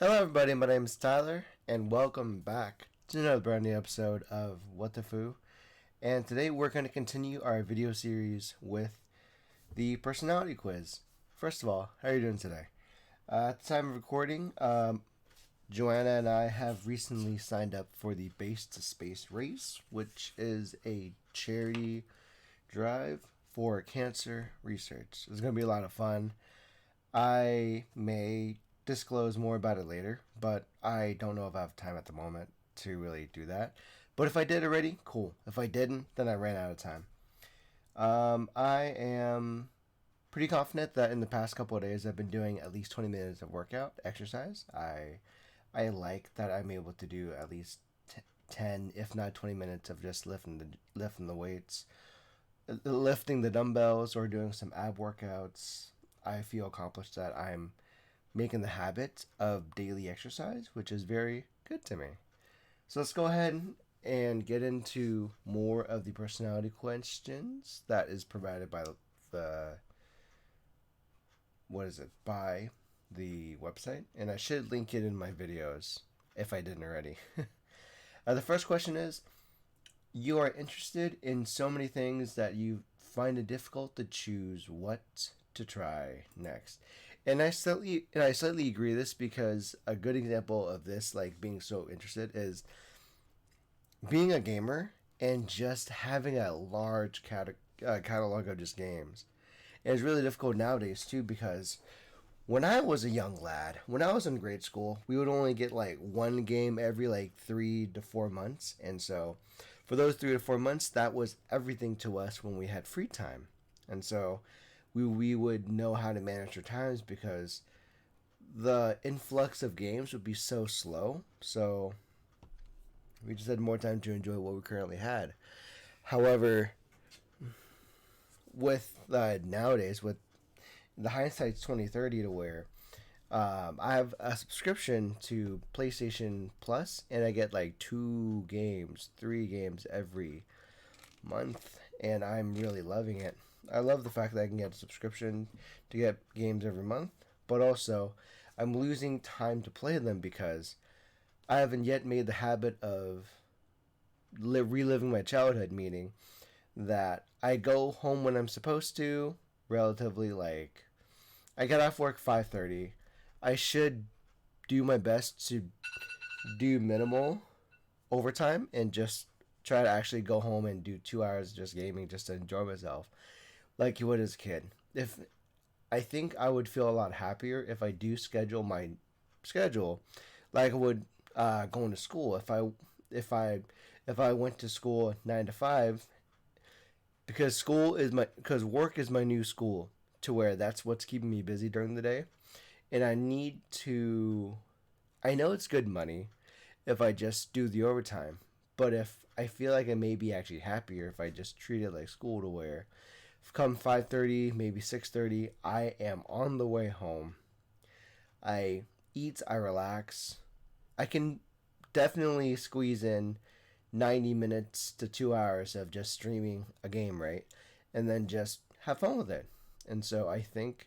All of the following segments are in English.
Hello, everybody. My name is Tyler, and welcome back to another brand new episode of Wtphu. And today we're going to continue our video series with the personality quiz. First of all, how are you doing today? At the time of recording, Joanna and I have recently signed up for the Base to Space race, which is a charity drive for cancer research. It's going to be a lot of fun. I may disclose more about it later, but I don't know if I have time at the moment to really do that. But if I did already, cool. If I didn't, then I ran out of time. I am pretty confident that in the past couple of days I've been doing at least 20 minutes of workout exercise. I like that I'm able to do at least 10, if not 20 minutes of just lifting the weights, lifting the dumbbells, or doing some ab workouts. I feel accomplished that I'm making the habit of daily exercise, which is very good to me. So let's go ahead and get into more of the personality questions that is provided by by the website, and I should link it in my videos if I didn't already. The first question is, you are interested in so many things that you find it difficult to choose what to try next. And I slightly agree with this, because a good example of this, like being so interested, is being a gamer and just having a large catalog of just games. And it's really difficult nowadays too, because when I was a young lad, when I was in grade school, we would only get like one game every like 3 to 4 months. And so for those 3 to 4 months, that was everything to us when we had free time. And so we would know how to manage our times, because the influx of games would be so slow. So we just had more time to enjoy what we currently had. However, with nowadays, with the hindsight's 2030, to where I have a subscription to PlayStation Plus, and I get like 3 games every month, and I'm really loving it. I love the fact that I can get a subscription to get games every month, but also I'm losing time to play them because I haven't yet made the habit of reliving my childhood, meaning that I go home when I'm supposed to, relatively, like, I get off work 5:30. I should do my best to do minimal overtime and just try to actually go home and do 2 hours just gaming, just to enjoy myself like you would as a kid. If I think I would feel a lot happier if I do schedule my schedule like I would going to school. If I went to school 9 to 5, because work is my new school, to where that's what's keeping me busy during the day, and I know it's good money if I just do the overtime, but if I feel like I may be actually happier if I just treat it like school, to where come 5:30, maybe 6:30, I am on the way home. I eat, I relax. I can definitely squeeze in 90 minutes to 2 hours of just streaming a game, right? And then just have fun with it. And so I think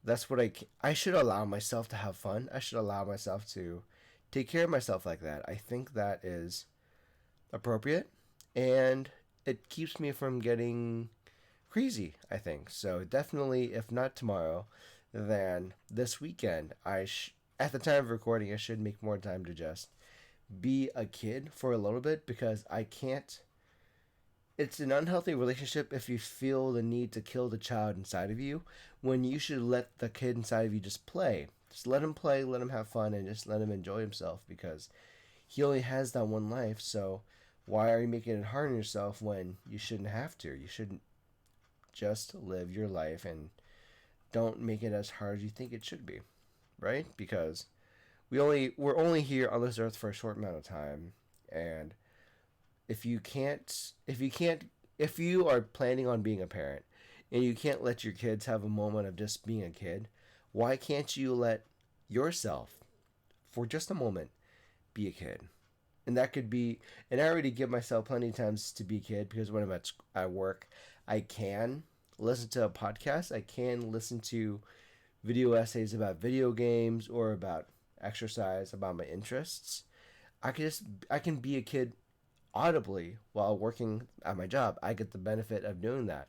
that's what I should allow myself to have fun. I should allow myself to take care of myself like that. I think that is appropriate, and it keeps me from getting crazy, I think. So definitely, if not tomorrow, then this weekend, at the time of recording, I should make more time to just be a kid for a little bit, because I can't. It's an unhealthy relationship if you feel the need to kill the child inside of you, when you should let the kid inside of you just play. Just let him play, let him have fun, and just let him enjoy himself, because he only has that one life. So why are you making it hard on yourself when you shouldn't have to? You shouldn't. Just live your life, and don't make it as hard as you think it should be, right? Because we're only here on this earth for a short amount of time, and if you are planning on being a parent and you can't let your kids have a moment of just being a kid, why can't you let yourself, for just a moment, be a kid? And that could be, and I already give myself plenty of times to be a kid, because when I'm at work, I can listen to a podcast, I can listen to video essays about video games or about exercise, about my interests, I can be a kid audibly while working at my job. I get the benefit of doing that.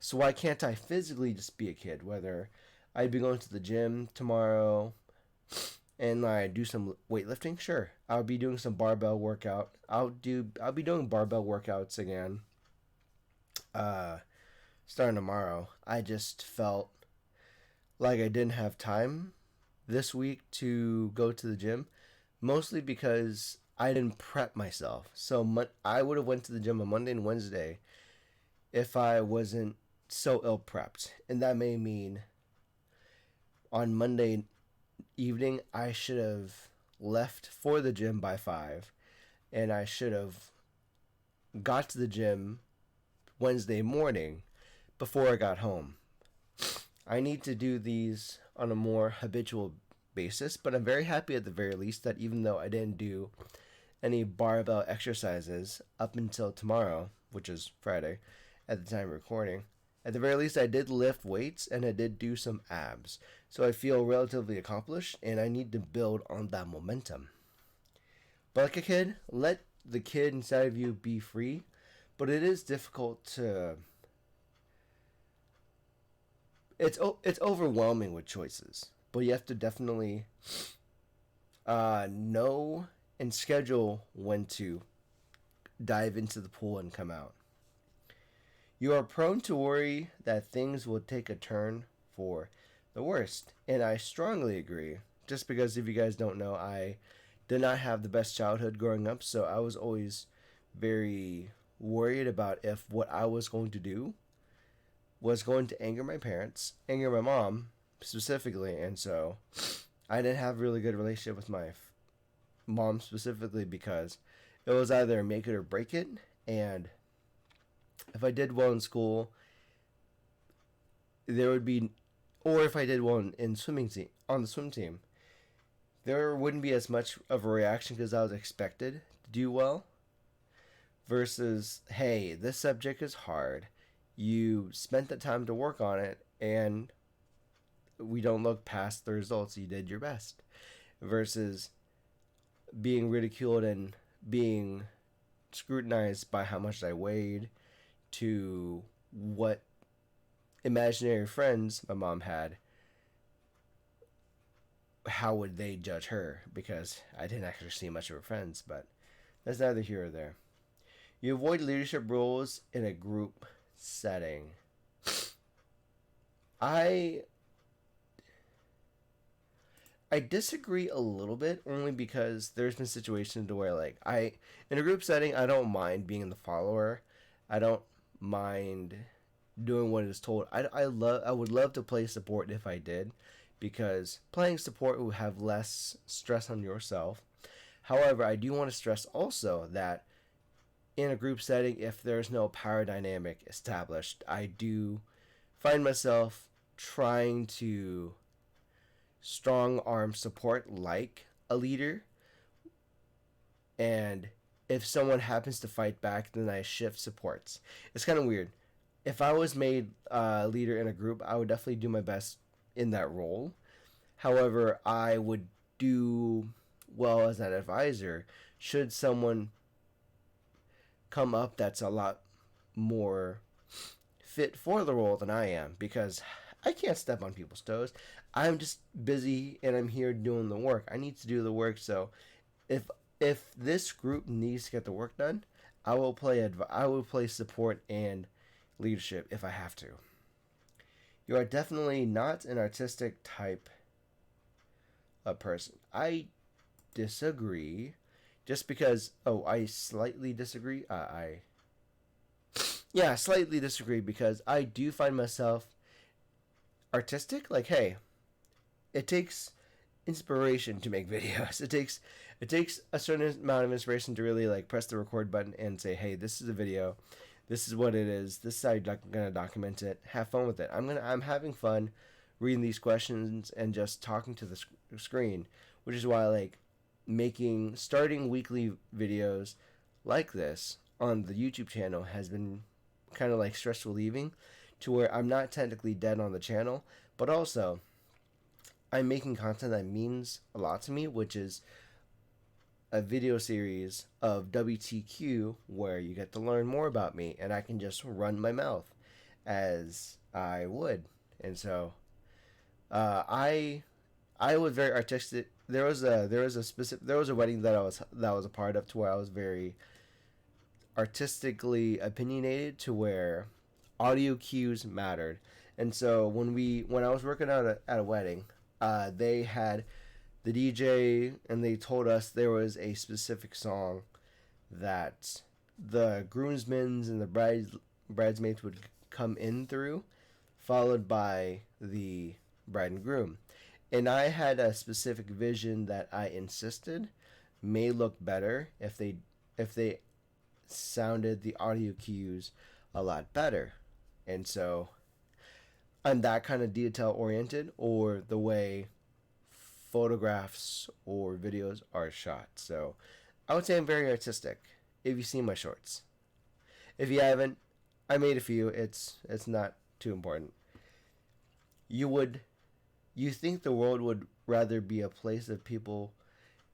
So why can't I physically just be a kid? Whether I'd be going to the gym tomorrow and I do some weightlifting, sure. I'll be doing some barbell workout. I'll be doing barbell workouts again. Uh, Starting tomorrow. I just felt like I didn't have time this week to go to the gym, mostly because I didn't prep myself. So I would have went to the gym on Monday and Wednesday if I wasn't so ill prepped, and that may mean on Monday evening I should have left for the gym by 5, and I should have got to the gym Wednesday morning before I got home. I need to do these on a more habitual basis, but I'm very happy at the very least that even though I didn't do any barbell exercises up until tomorrow, which is Friday at the time of recording, at the very least I did lift weights and I did do some abs. So I feel relatively accomplished and I need to build on that momentum. But like a kid, let the kid inside of you be free, but it is difficult to it's overwhelming with choices, but you have to definitely know and schedule when to dive into the pool and come out. You are prone to worry that things will take a turn for the worst, and I strongly agree. Just because if you guys don't know, I did not have the best childhood growing up, so I was always very worried about if what I was going to do was going to anger my parents, anger my mom specifically, and so I didn't have a really good relationship with my mom specifically because it was either make it or break it, and if I did well in school, there would be, or if I did well in swimming team on the swim team, there wouldn't be as much of a reaction because I was expected to do well. Versus, hey, this subject is hard. You spent the time to work on it, and we don't look past the results. You did your best. Versus being ridiculed and being scrutinized by how much I weighed, to what imaginary friends my mom had, how would they judge her? Because I didn't actually see much of her friends, but that's neither here or there. You avoid leadership roles in a group setting. I disagree a little bit, only because there's been situations where in a group setting I don't mind being the follower. I don't mind doing what is told. I would love to play support if I did, because playing support would have less stress on yourself. However, I do want to stress also that in a group setting, if there's no power dynamic established, I do find myself trying to strong arm support like a leader, and if someone happens to fight back, then I shift supports. It's kind of weird. If I was made a leader in a group, I would definitely do my best in that role. However, I would do well as an advisor should someone come up that's a lot more fit for the role than I am, because I can't step on people's toes. I'm just busy and I'm here doing the work. I need to do the work. So if this group needs to get the work done, I will play support and leadership if I have to. You are definitely not an artistic type of person. I disagree. Just because, I slightly disagree. Slightly disagree, because I do find myself artistic. Like, hey, it takes inspiration to make videos. It takes a certain amount of inspiration to really press the record button and say, hey, this is a video. This is what it is. This is how you're gonna document it. Have fun with it. I'm having fun reading these questions and just talking to the screen, which is why starting weekly videos like this on the YouTube channel has been kind of stress relieving, to where I'm not technically dead on the channel, but also I'm making content that means a lot to me, which is a video series of WTQ where you get to learn more about me and I can just run my mouth as I would. And so I was very artistic. There was a wedding that I was a part of to where I was very artistically opinionated to where audio cues mattered. And so when I was working at a wedding, they had the DJ and they told us there was a specific song that the groomsmen and the bridesmaids would come in through, followed by the bride and groom. And I had a specific vision that I insisted may look better if they sounded the audio cues a lot better. And so I'm that kind of detail oriented, or the way photographs or videos are shot. So I would say I'm very artistic. If you've seen my shorts, if you haven't, I made a few. It's not too important. You think the world would rather be a place that people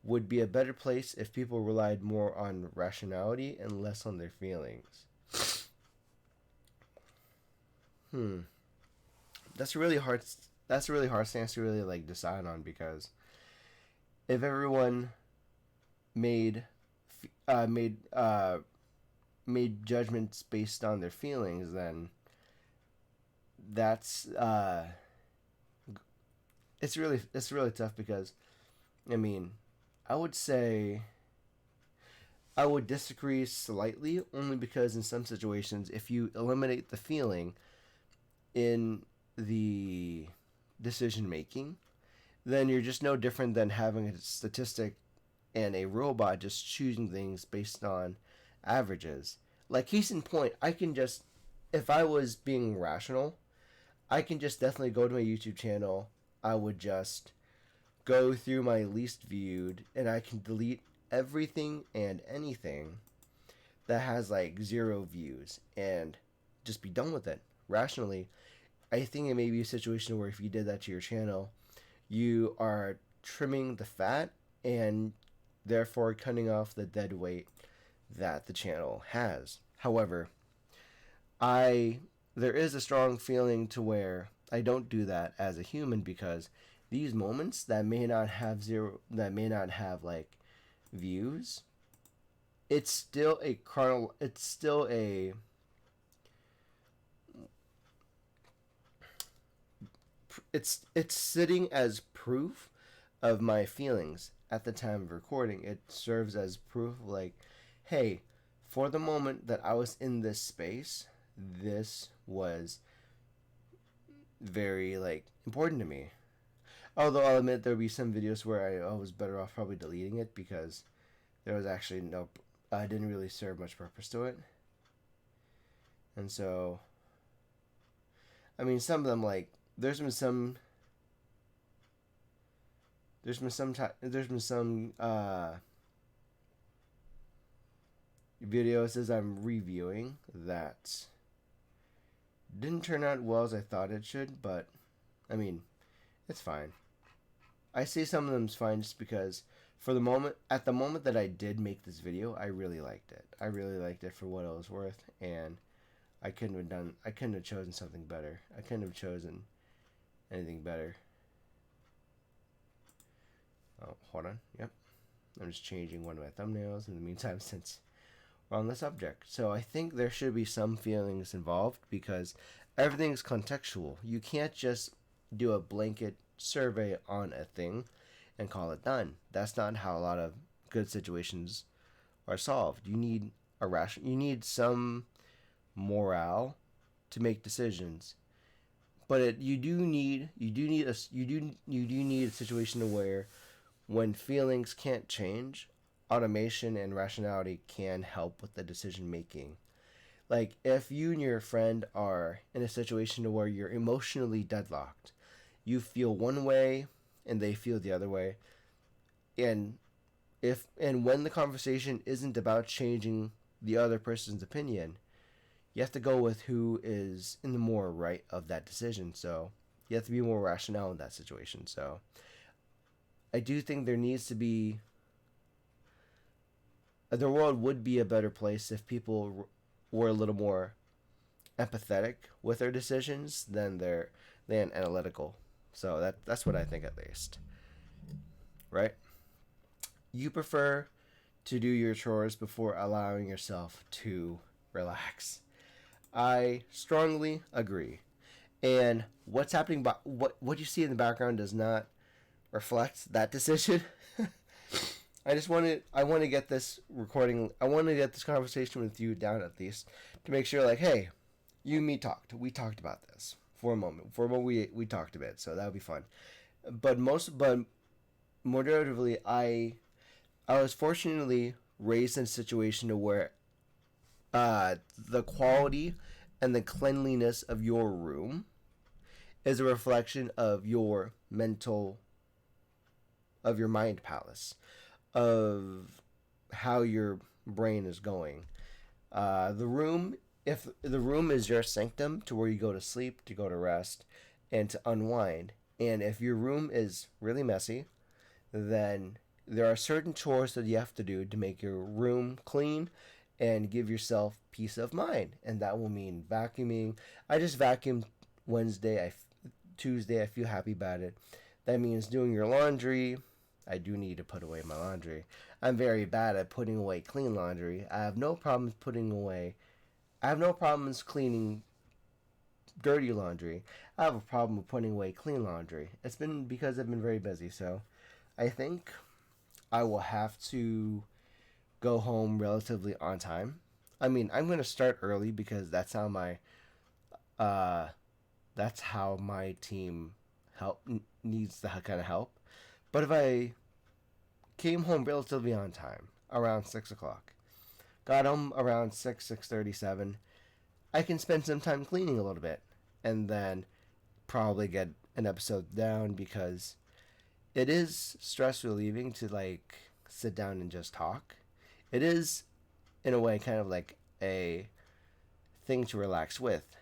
would be a better place if people relied more on rationality and less on their feelings. Hmm. That's a really hard. That's a really hard stance to really like decide on, because if everyone made made made judgments based on their feelings, then that's it's really tough, because I mean, I would say I would disagree slightly, only because in some situations, if you eliminate the feeling in the decision making, then you're just no different than having a statistic and a robot just choosing things based on averages. Like, case in point, I can just, if I was being rational, I can just definitely go to my YouTube channel. I would just go through my least viewed and I can delete everything and anything that has like 0 views and just be done with it rationally. I think it may be a situation where if you did that to your channel, you are trimming the fat and therefore cutting off the dead weight that the channel has. However, there is a strong feeling to where I don't do that as a human, because these moments that may not have like views, it's still it's sitting as proof of my feelings at the time of recording. It serves as proof, like, hey, for the moment that I was in this space, this was very like important to me. Although I'll admit there'll be some videos where I was better off probably deleting it, because there was actually I didn't really serve much purpose to it. And so, I mean, some of them, like, there's been some videos as I'm reviewing that didn't turn out well as I thought it should, but I mean, it's fine. I say some of them's fine just because at the moment that I did make this video, I really liked it. I really liked it for what it was worth, and I couldn't have chosen something better. I couldn't have chosen anything better. Oh, hold on. Yep. I'm just changing one of my thumbnails in the meantime, since we're on the subject. So I think there should be some feelings involved, because everything's contextual. You can't just do a blanket survey on a thing and call it done. That's not how a lot of good situations are solved. You need some morale to make decisions. But you do need a situation where, when feelings can't change, automation and rationality can help with the decision making. Like, if you and your friend are in a situation where you're emotionally deadlocked, you feel one way and they feel the other way, and when the conversation isn't about changing the other person's opinion, you have to go with who is in the more right of that decision. So You have to be more rational in that situation. So I do think there needs to be, the world would be a better place if people were a little more empathetic with their decisions than analytical. So that's what I think, at least. Right? You prefer to do your chores before allowing yourself to relax. I strongly agree. And what's happening, what you see in the background does not reflect that decision. I want to get this recording, I want to get this conversation with you down, at least to make sure, like, hey, you and me talked. We talked about this for a moment. We talked a bit, so that would be fun. But majoritively, I was fortunately raised in a situation to where the quality and the cleanliness of your room is a reflection of your mind palace, of how your brain is going. If the room is your sanctum to where you go to sleep, to go to rest, and to unwind, and if your room is really messy, then there are certain chores that you have to do to make your room clean and give yourself peace of mind. And that will mean vacuuming. I just vacuumed Wednesday. Tuesday, I feel happy about it. That means doing your laundry. I do need to put away my laundry. I'm very bad at putting away clean laundry. I have no problems cleaning dirty laundry. I have a problem with putting away clean laundry. It's been because I've been very busy. So I think I will have to go home relatively on time. I mean, I'm going to start early because that's how my team needs that kind of help. But if I came home relatively on time, around 6 o'clock, got home around 6:37, I can spend some time cleaning a little bit, and then probably get an episode down, because it is stress relieving to, like, sit down and just talk. It is, in a way, kind of like a thing to relax with.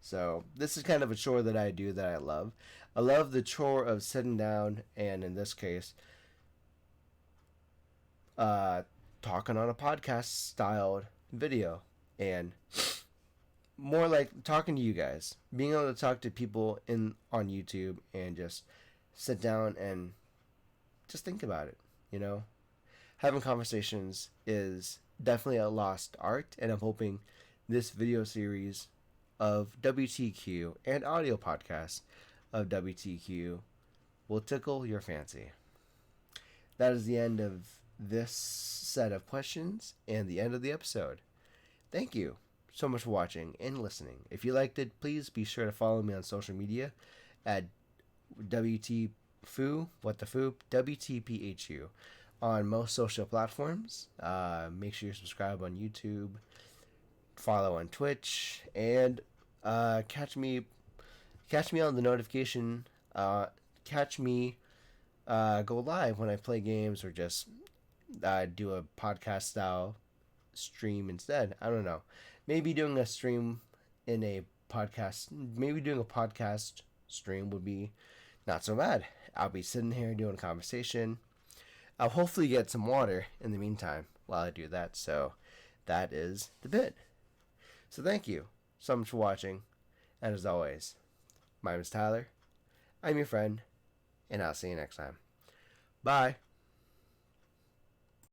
So this is kind of a chore that I do that I love. I love the chore of sitting down and, in this case, talking on a podcast styled video, and more like talking to you guys, being able to talk to people on YouTube and just sit down and just think about it. Having conversations is definitely a lost art, and I'm hoping this video series of WTQ and audio podcast of WTQ will tickle your fancy. That is the end of this set of questions and the end of the episode. Thank you so much for watching and listening. If you liked it, please be sure to follow me on social media at Wtphu, WTPHU, on most social platforms. Make sure you subscribe on YouTube, follow on Twitch, and catch me on the notification. Catch me go live when I play games, or just do a podcast style stream instead. I don't know. Maybe doing a stream in a podcast. Maybe doing a podcast stream would be not so bad. I'll be sitting here doing a conversation. I'll hopefully get some water in the meantime while I do that. So that is the bit. So thank you so much for watching. And as always, my name is Tyler. I'm your friend. And I'll see you next time. Bye.